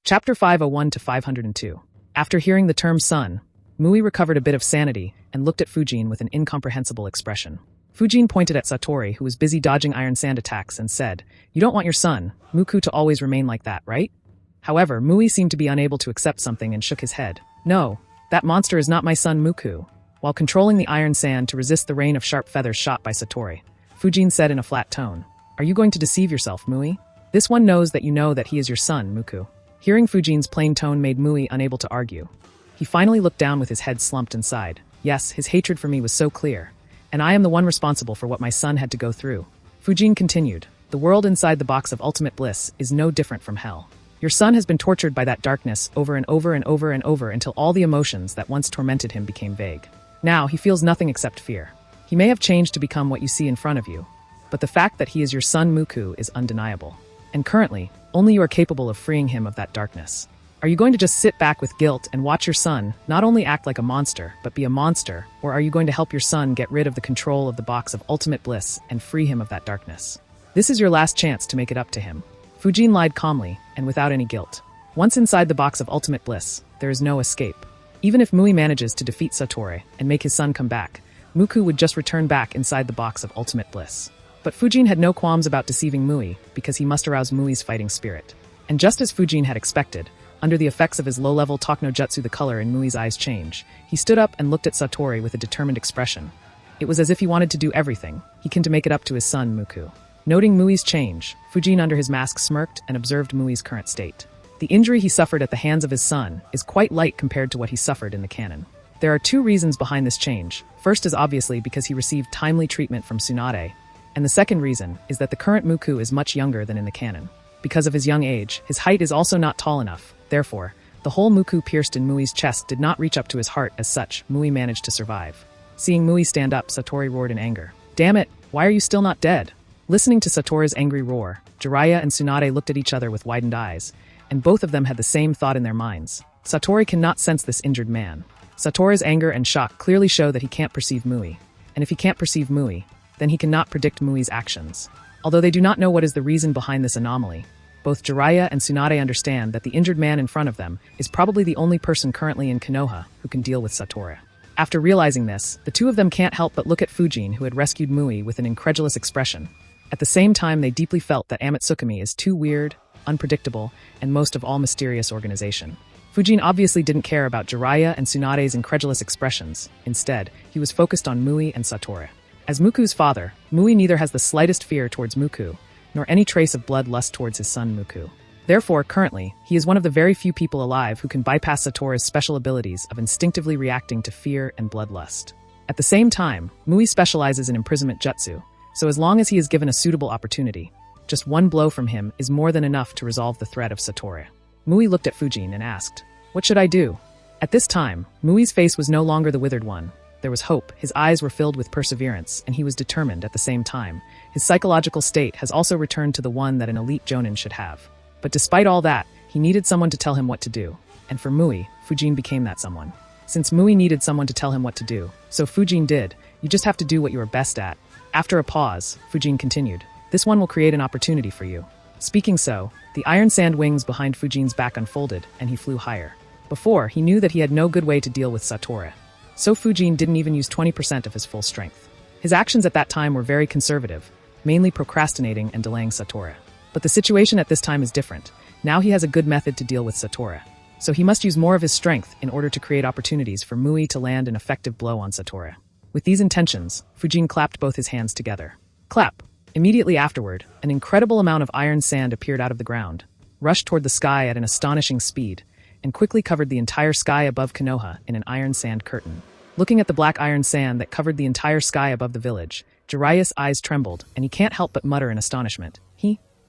Chapter 501 to 502. After hearing the term son, Mui recovered a bit of sanity and looked at Fujin with an incomprehensible expression. Fujin pointed at Satori, who was busy dodging iron sand attacks, and said, "You don't want your son, Muku, to always remain like that, right?" However, Mui seemed to be unable to accept something and shook his head. "No, that monster is not my son Muku." While controlling the iron sand to resist the rain of sharp feathers shot by Satori, Fujin said in a flat tone, "Are you going to deceive yourself, Mui? This one knows that you know that he is your son, Muku." Hearing Fujin's plain tone made Mui unable to argue. He finally looked down with his head slumped and sighed. Yes, his hatred for me was so clear, and I am the one responsible for what my son had to go through. Fujin continued, "The world inside the box of ultimate bliss is no different from hell. Your son has been tortured by that darkness over and over and over and over until all the emotions that once tormented him became vague. Now he feels nothing except fear. He may have changed to become what you see in front of you, but the fact that he is your son Muku is undeniable. And currently, only you are capable of freeing him of that darkness. Are you going to just sit back with guilt and watch your son not only act like a monster, but be a monster, or are you going to help your son get rid of the control of the box of ultimate bliss and free him of that darkness? This is your last chance to make it up to him." Fujin lied calmly and without any guilt. Once inside the box of ultimate bliss, there is no escape. Even if Mui manages to defeat Satori and make his son come back, Muku would just return back inside the box of ultimate bliss. But Fujin had no qualms about deceiving Mui because he must arouse Mui's fighting spirit. And just as Fujin had expected, under the effects of his low-level talk no jutsu, the color in Mui's eyes changed. He stood up and looked at Satori with a determined expression. It was as if he wanted to do everything he can to make it up to his son Muku. Noting Mui's change, Fujin under his mask smirked and observed Mui's current state. The injury he suffered at the hands of his son is quite light compared to what he suffered in the canon. There are two reasons behind this change. First is obviously because he received timely treatment from Tsunade, and the second reason is that the current Muku is much younger than in the canon. Because of his young age, his height is also not tall enough. Therefore, the hole Muku pierced in Mui's chest did not reach up to his heart. As such, Mui managed to survive. Seeing Mui stand up, Satori roared in anger. "Damn it, why are you still not dead?" Listening to Satori's angry roar, Jiraiya and Tsunade looked at each other with widened eyes, and both of them had the same thought in their minds. Satori cannot sense this injured man. Satori's anger and shock clearly show that he can't perceive Mui, and if he can't perceive Mui, then he cannot predict Mui's actions. Although they do not know what is the reason behind this anomaly, both Jiraiya and Tsunade understand that the injured man in front of them is probably the only person currently in Konoha who can deal with Satori. After realizing this, the two of them can't help but look at Fujin, who had rescued Mui, with an incredulous expression. At the same time, they deeply felt that Amatsukami is too weird, unpredictable, and most of all mysterious organization. Fujin obviously didn't care about Jiraiya and Tsunade's incredulous expressions. Instead, he was focused on Mui and Satori. As Muku's father, Mui neither has the slightest fear towards Muku, nor any trace of bloodlust towards his son Muku. Therefore, currently, he is one of the very few people alive who can bypass Satori's special abilities of instinctively reacting to fear and bloodlust. At the same time, Mui specializes in imprisonment jutsu, so as long as he is given a suitable opportunity, just one blow from him is more than enough to resolve the threat of Satori. Mui looked at Fujin and asked, "What should I do?" At this time, Mui's face was no longer the withered one. There was hope, his eyes were filled with perseverance, and he was determined at the same time. His psychological state has also returned to the one that an elite jonin should have. But despite all that, he needed someone to tell him what to do. And for Mui, Fujin became that someone. Since Mui needed someone to tell him what to do, so Fujin did. You just have to do what you are best at. After a pause, Fujin continued, "This one will create an opportunity for you." Speaking so, the iron sand wings behind Fujin's back unfolded, and he flew higher. Before, he knew that he had no good way to deal with Satori. So Fujin didn't even use 20% of his full strength. His actions at that time were very conservative, mainly procrastinating and delaying Satori. But the situation at this time is different. Now he has a good method to deal with Satori. So he must use more of his strength in order to create opportunities for Mui to land an effective blow on Satori. With these intentions, Fujin clapped both his hands together. Clap! Immediately afterward, an incredible amount of iron sand appeared out of the ground, rushed toward the sky at an astonishing speed, and quickly covered the entire sky above Konoha in an iron sand curtain. Looking at the black iron sand that covered the entire sky above the village, Jiraiya's eyes trembled, and he can't help but mutter in astonishment.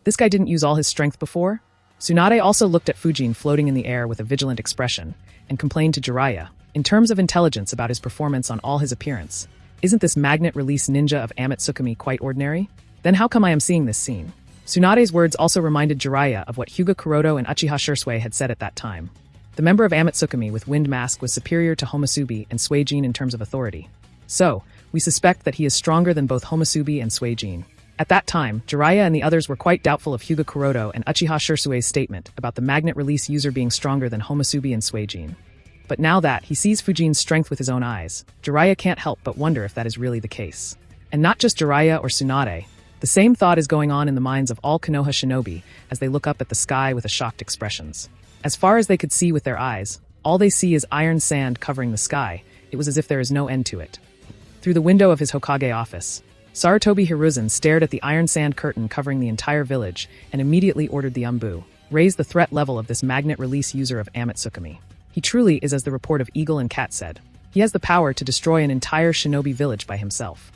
This guy didn't use all his strength before? Tsunade also looked at Fujin floating in the air with a vigilant expression, and complained to Jiraiya, in terms of intelligence about his performance on all his appearance. Isn't this magnet release ninja of Amatsukami quite ordinary? Then how come I am seeing this scene? Tsunade's words also reminded Jiraiya of what Hyuga Kuroto and Uchiha Shursui had said at that time. The member of Amatsukami with Wind Mask was superior to Homasubi and Suijin in terms of authority. So, we suspect that he is stronger than both Homasubi and Suijin. At that time, Jiraiya and the others were quite doubtful of Hyuga Kuroto and Uchiha Shirsue's statement about the magnet release user being stronger than Homusubi and Suijin. But now that he sees Fujin's strength with his own eyes, Jiraiya can't help but wonder if that is really the case. And not just Jiraiya or Tsunade. The same thought is going on in the minds of all Konoha shinobi as they look up at the sky with shocked expressions. As far as they could see with their eyes, all they see is iron sand covering the sky. It was as if there is no end to it. Through the window of his Hokage office, Sarutobi Hiruzen stared at the iron sand curtain covering the entire village and immediately ordered the Umbu, raise the threat level of this magnet release user of Amatsukami. He truly is as the report of Eagle and Cat said. He has the power to destroy an entire shinobi village by himself.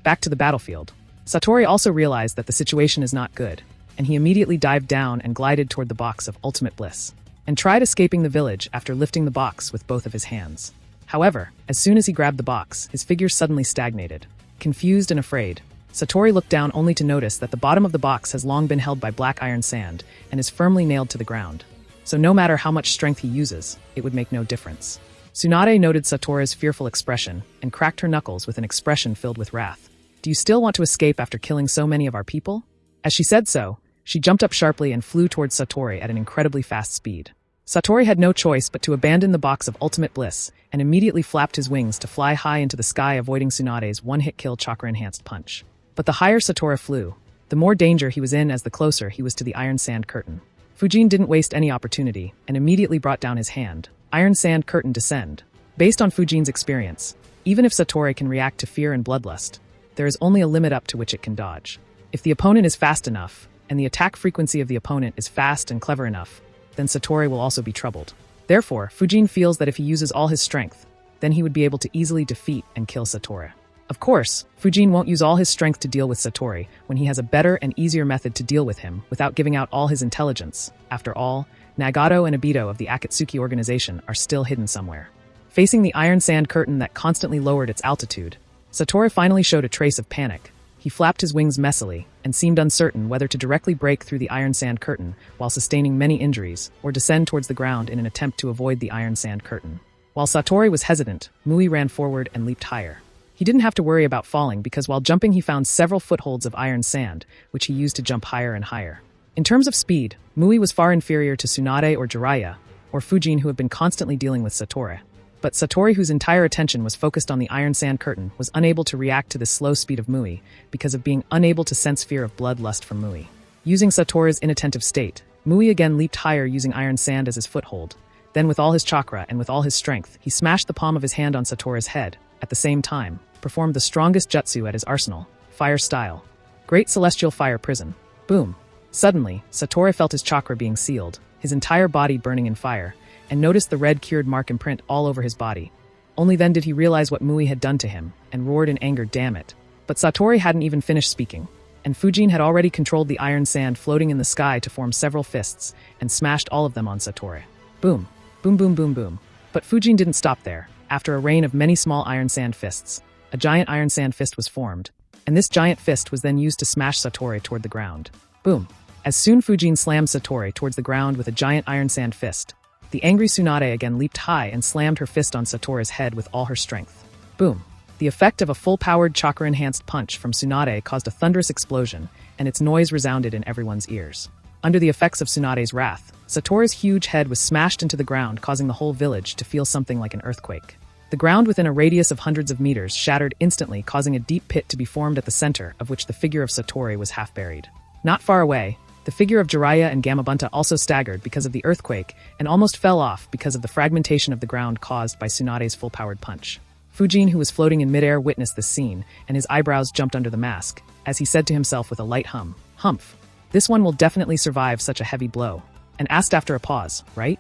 Back to the battlefield. Satori also realized that the situation is not good, and he immediately dived down and glided toward the box of ultimate bliss, and tried escaping the village after lifting the box with both of his hands. However, as soon as he grabbed the box, his figure suddenly stagnated. Confused and afraid, Satori looked down only to notice that the bottom of the box has long been held by black iron sand and is firmly nailed to the ground. So no matter how much strength he uses, it would make no difference. Tsunade noted Satori's fearful expression and cracked her knuckles with an expression filled with wrath. Do you still want to escape after killing so many of our people? As she said so, she jumped up sharply and flew towards Satori at an incredibly fast speed. Satori had no choice but to abandon the box of ultimate bliss and immediately flapped his wings to fly high into the sky, avoiding Tsunade's one-hit kill chakra-enhanced punch. But the higher Satori flew, the more danger he was in as the closer he was to the iron sand curtain. Fujin didn't waste any opportunity and immediately brought down his hand. Iron sand curtain descend. Based on Fujin's experience, even if Satori can react to fear and bloodlust, there is only a limit up to which it can dodge. If the opponent is fast enough, and the attack frequency of the opponent is fast and clever enough, then Satori will also be troubled. Therefore, Fujin feels that if he uses all his strength, then he would be able to easily defeat and kill Satori. Of course, Fujin won't use all his strength to deal with Satori when he has a better and easier method to deal with him without giving out all his intelligence. After all, Nagato and Obito of the Akatsuki organization are still hidden somewhere. Facing the iron sand curtain that constantly lowered its altitude, Satori finally showed a trace of panic. He flapped his wings messily and seemed uncertain whether to directly break through the iron sand curtain while sustaining many injuries or descend towards the ground in an attempt to avoid the iron sand curtain. While Satori was hesitant, Mui ran forward and leaped higher. He didn't have to worry about falling because while jumping he found several footholds of iron sand, which he used to jump higher and higher. In terms of speed, Mui was far inferior to Tsunade or Jiraiya, or Fujin, who had been constantly dealing with Satori. But Satori, whose entire attention was focused on the iron sand curtain, was unable to react to the slow speed of Mui because of being unable to sense fear of bloodlust from Mui. Using Satori's inattentive state, Mui again leaped higher using iron sand as his foothold. Then with all his chakra and with all his strength, he smashed the palm of his hand on Satori's head, at the same time, performed the strongest jutsu at his arsenal, fire style. Great Celestial Fire Prison. Boom. Suddenly, Satori felt his chakra being sealed, his entire body burning in fire, and noticed the red cured mark imprint all over his body. Only then did he realize what Mui had done to him, and roared in anger, "Damn it." But Satori hadn't even finished speaking, and Fujin had already controlled the iron sand floating in the sky to form several fists, and smashed all of them on Satori. Boom. Boom boom boom boom. But Fujin didn't stop there. After a rain of many small iron sand fists, a giant iron sand fist was formed, and this giant fist was then used to smash Satori toward the ground. Boom. As soon Fujin slammed Satori towards the ground with a giant iron sand fist, the angry Tsunade again leaped high and slammed her fist on Satori's head with all her strength. Boom. The effect of a full-powered chakra-enhanced punch from Tsunade caused a thunderous explosion, and its noise resounded in everyone's ears. Under the effects of Tsunade's wrath, Satori's huge head was smashed into the ground, causing the whole village to feel something like an earthquake. The ground within a radius of hundreds of meters shattered instantly, causing a deep pit to be formed at the center, of which the figure of Satori was half buried. Not far away, the figure of Jiraiya and Gamabunta also staggered because of the earthquake and almost fell off because of the fragmentation of the ground caused by Tsunade's full-powered punch. Fujin, who was floating in midair, witnessed this scene, and his eyebrows jumped under the mask, as he said to himself with a light hum, "Humph. This one will definitely survive such a heavy blow," and asked after a pause, "Right?"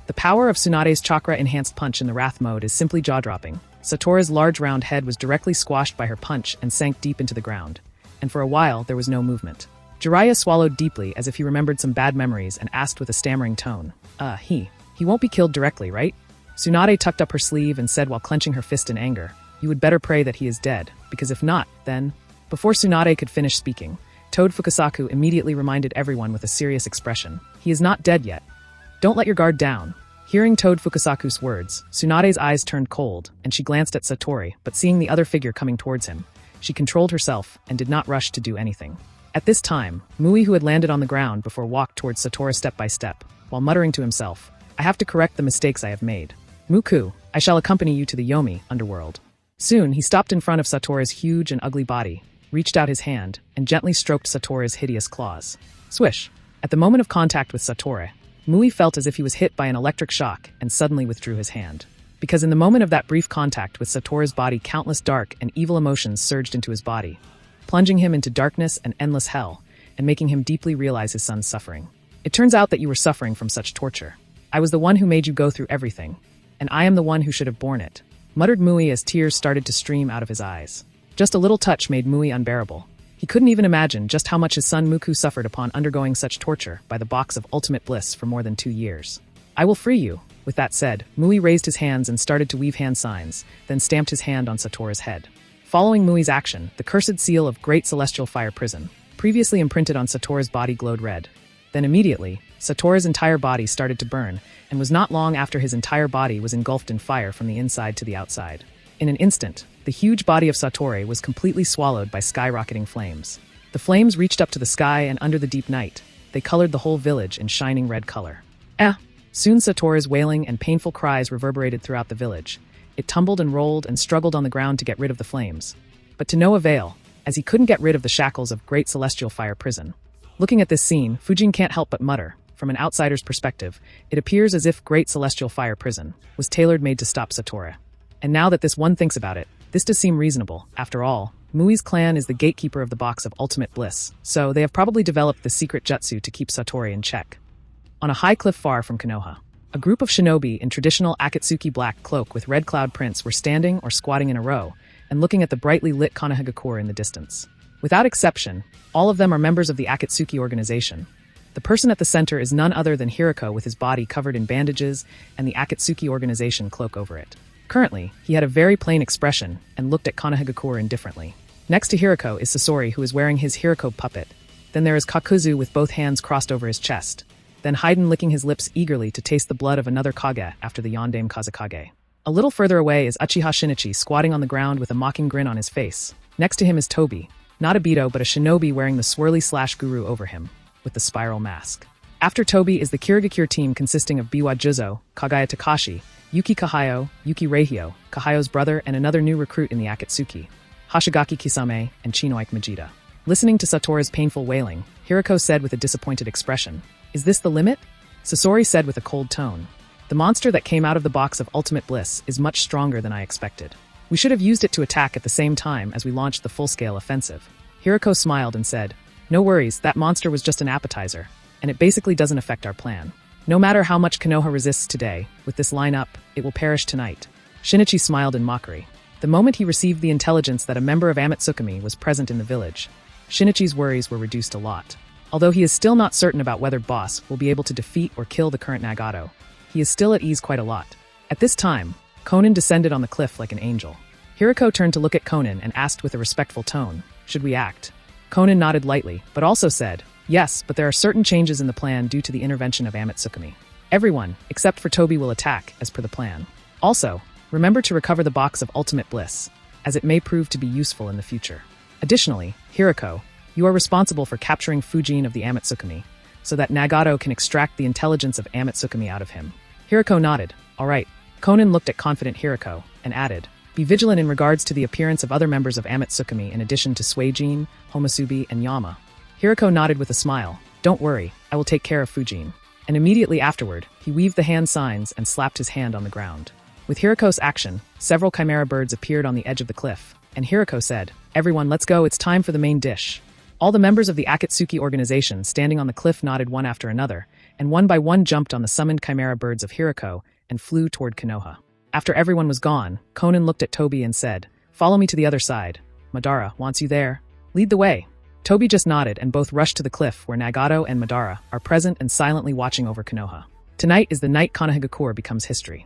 The power of Tsunade's chakra-enhanced punch in the wrath mode is simply jaw-dropping. Satori's large round head was directly squashed by her punch and sank deep into the ground, and for a while there was no movement. Jiraiya swallowed deeply as if he remembered some bad memories and asked with a stammering tone, He won't be killed directly, right?" Tsunade tucked up her sleeve and said while clenching her fist in anger, "You would better pray that he is dead, because if not, then..." Before Tsunade could finish speaking, Toad Fukasaku immediately reminded everyone with a serious expression, "He is not dead yet. Don't let your guard down." Hearing Toad Fukasaku's words, Tsunade's eyes turned cold, and she glanced at Satori, but seeing the other figure coming towards him, she controlled herself and did not rush to do anything. At this time, Mui, who had landed on the ground before, walked towards Satoru step by step, while muttering to himself, "I have to correct the mistakes I have made. Muku, I shall accompany you to the Yomi underworld." Soon, he stopped in front of Satoru's huge and ugly body, reached out his hand, and gently stroked Satoru's hideous claws. Swish! At the moment of contact with Satoru, Mui felt as if he was hit by an electric shock and suddenly withdrew his hand. Because in the moment of that brief contact with Satoru's body, countless dark and evil emotions surged into his body, plunging him into darkness and endless hell, and making him deeply realize his son's suffering. "It turns out that you were suffering from such torture. I was the one who made you go through everything, and I am the one who should have borne it," muttered Mui as tears started to stream out of his eyes. Just a little touch made Mui unbearable. He couldn't even imagine just how much his son Muku suffered upon undergoing such torture by the box of ultimate bliss for more than 2 years. "I will free you." With that said, Mui raised his hands and started to weave hand signs, then stamped his hand on Satoru's head. Following Mui's action, the cursed seal of Great Celestial Fire Prison, previously imprinted on Satoru's body, glowed red. Then immediately, Satoru's entire body started to burn, and was not long after his entire body was engulfed in fire from the inside to the outside. In an instant, the huge body of Satoru was completely swallowed by skyrocketing flames. The flames reached up to the sky, and under the deep night, they colored the whole village in shining red color. Soon Satoru's wailing and painful cries reverberated throughout the village. It tumbled and rolled and struggled on the ground to get rid of the flames. But to no avail, as he couldn't get rid of the shackles of Great Celestial Fire Prison. Looking at this scene, Fujin can't help but mutter. From an outsider's perspective, it appears as if Great Celestial Fire Prison was tailor-made to stop Satoru. And now that this one thinks about it, this does seem reasonable. After all, Mui's clan is the gatekeeper of the box of ultimate bliss, so they have probably developed the secret jutsu to keep Satoru in check. On a high cliff far from Konoha, a group of shinobi in traditional Akatsuki black cloak with red cloud prints were standing or squatting in a row and looking at the brightly lit Konohagakure in the distance. Without exception, all of them are members of the Akatsuki organization. The person at the center is none other than Hiroko, with his body covered in bandages and the Akatsuki organization cloak over it. Currently, he had a very plain expression and looked at Konohagakure indifferently. Next to Hiroko is Sasori, who is wearing his Hiroko puppet. Then there is Kakuzu with both hands crossed over his chest. Then Haiden licking his lips eagerly to taste the blood of another Kage after the Yondaime Kazekage. A little further away is Uchiha Shinichi squatting on the ground with a mocking grin on his face. Next to him is Tobi, not a Beto but a shinobi wearing the swirly/guru over him, with the spiral mask. After Tobi is the Kirigakure team consisting of Biwa Juzo, Kagaya Takashi, Yuki Kahayo, Yuki Reihyo, Kahayo's brother and another new recruit in the Akatsuki, Hashigaki Kisame, and Chinoike Majida. Listening to Satoru's painful wailing, Hiroko said with a disappointed expression, "Is this the limit?" Sasori said with a cold tone, "The monster that came out of the box of ultimate bliss is much stronger than I expected. We should have used it to attack at the same time as we launched the full-scale offensive." Hiroko smiled and said, "No worries, that monster was just an appetizer, and it basically doesn't affect our plan. No matter how much Konoha resists today, with this lineup, it will perish tonight." Shinichi smiled in mockery. The moment he received the intelligence that a member of Amatsukami was present in the village, Shinichi's worries were reduced a lot. Although he is still not certain about whether Boss will be able to defeat or kill the current Nagato, he is still at ease quite a lot. At this time, Konan descended on the cliff like an angel. Hiroko turned to look at Konan and asked with a respectful tone, "Should we act?" Konan nodded lightly, but also said, "Yes, but there are certain changes in the plan due to the intervention of Amatsukami. Everyone, except for Tobi, will attack, as per the plan. Also, remember to recover the box of ultimate bliss, as it may prove to be useful in the future. Additionally, Hiroko, you are responsible for capturing Fujin of the Amatsukami, so that Nagato can extract the intelligence of Amatsukami out of him." Hiroko nodded. "All right." Konan looked at confident Hiroko, and added, "Be vigilant in regards to the appearance of other members of Amatsukami in addition to Suijin, Homasubi, and Yama." Hiroko nodded with a smile. "Don't worry, I will take care of Fujin." And immediately afterward, he weaved the hand signs and slapped his hand on the ground. With Hiroko's action, several chimera birds appeared on the edge of the cliff, and Hiroko said, "Everyone, let's go, it's time for the main dish." All the members of the Akatsuki organization standing on the cliff nodded one after another, and one by one jumped on the summoned chimera birds of Hiroko and flew toward Konoha. After everyone was gone, Konan looked at Tobi and said, "Follow me to the other side. Madara wants you there. Lead the way." Tobi just nodded and both rushed to the cliff where Nagato and Madara are present and silently watching over Konoha. Tonight is the night Konohagakure becomes history.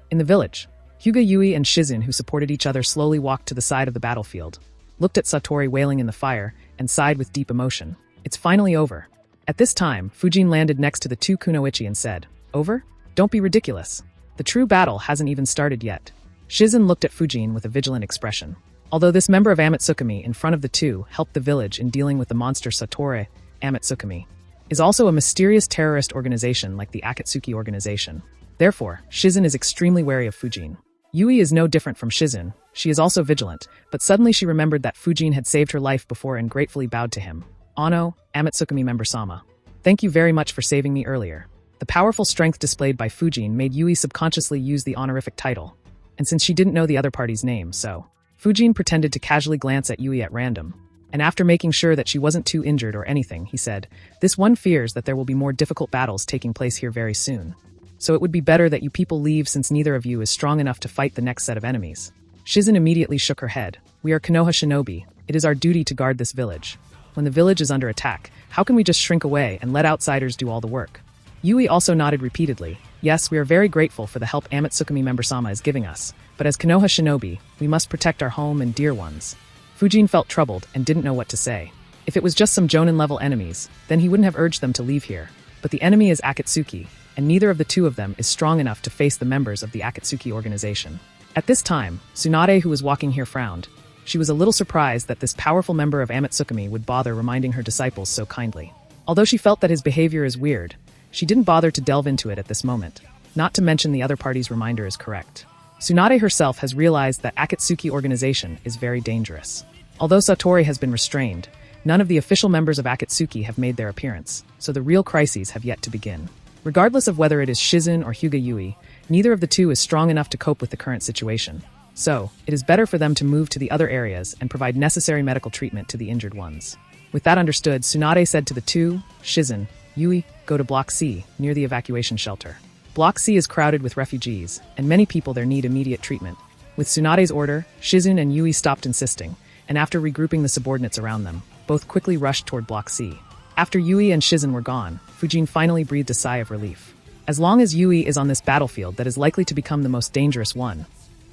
In the village, Hyuga Yui and Shizun, who supported each other, slowly walked to the side of the battlefield, looked at Satori wailing in the fire, and sighed with deep emotion. It's finally over. At this time, Fujin landed next to the two Kunoichi and said, "Over? Don't be ridiculous. The true battle hasn't even started yet." Shizun looked at Fujin with a vigilant expression. Although this member of Amatsukami in front of the two helped the village in dealing with the monster Satori, Amatsukami is also a mysterious terrorist organization like the Akatsuki organization. Therefore, Shizen is extremely wary of Fujin. Yui is no different from Shizen. She is also vigilant, but suddenly she remembered that Fujin had saved her life before and gratefully bowed to him. Ano, Amatsukami member Sama. Thank you very much for saving me earlier. The powerful strength displayed by Fujin made Yui subconsciously use the honorific title. And since she didn't know the other party's name, Fujin pretended to casually glance at Yui at random. And after making sure that she wasn't too injured or anything, he said, "This one fears that there will be more difficult battles taking place here very soon. So it would be better that you people leave since neither of you is strong enough to fight the next set of enemies." Shizen immediately shook her head. "We are Konoha shinobi. It is our duty to guard this village. When the village is under attack, how can we just shrink away and let outsiders do all the work?" Yui also nodded repeatedly. "Yes, we are very grateful for the help Amatsukami member Sama is giving us, but as Konoha shinobi, we must protect our home and dear ones." Fujin felt troubled and didn't know what to say. If it was just some Jonin-level enemies, then he wouldn't have urged them to leave here. But the enemy is Akatsuki, and neither of the two of them is strong enough to face the members of the Akatsuki organization. At this time, Tsunade, who was walking here, frowned. She was a little surprised that this powerful member of Amatsukami would bother reminding her disciples so kindly. Although she felt that his behavior is weird, she didn't bother to delve into it at this moment. Not to mention the other party's reminder is correct. Tsunade herself has realized that Akatsuki organization is very dangerous. Although Satori has been restrained, none of the official members of Akatsuki have made their appearance, so the real crises have yet to begin. Regardless of whether it is Shizen or Hyuga Yui, neither of the two is strong enough to cope with the current situation. So, it is better for them to move to the other areas and provide necessary medical treatment to the injured ones. With that understood, Tsunade said to the two, Shizen, Yui, go to Block C, near the evacuation shelter. Block C is crowded with refugees, and many people there need immediate treatment. With Tsunade's order, Shizen and Yui stopped insisting, and after regrouping the subordinates around them, both quickly rushed toward Block C. After Yui and Shizen were gone, Fujin finally breathed a sigh of relief. As long as Yui is on this battlefield that is likely to become the most dangerous one,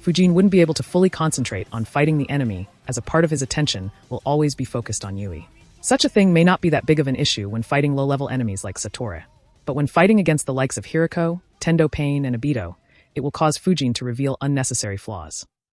Fujin wouldn't be able to fully concentrate on fighting the enemy, as a part of his attention will always be focused on Yui. Such a thing may not be that big of an issue when fighting low-level enemies like Satori. But when fighting against the likes of Hiriko, Tendo Pain, and Obito, it will cause Fujin to reveal unnecessary flaws.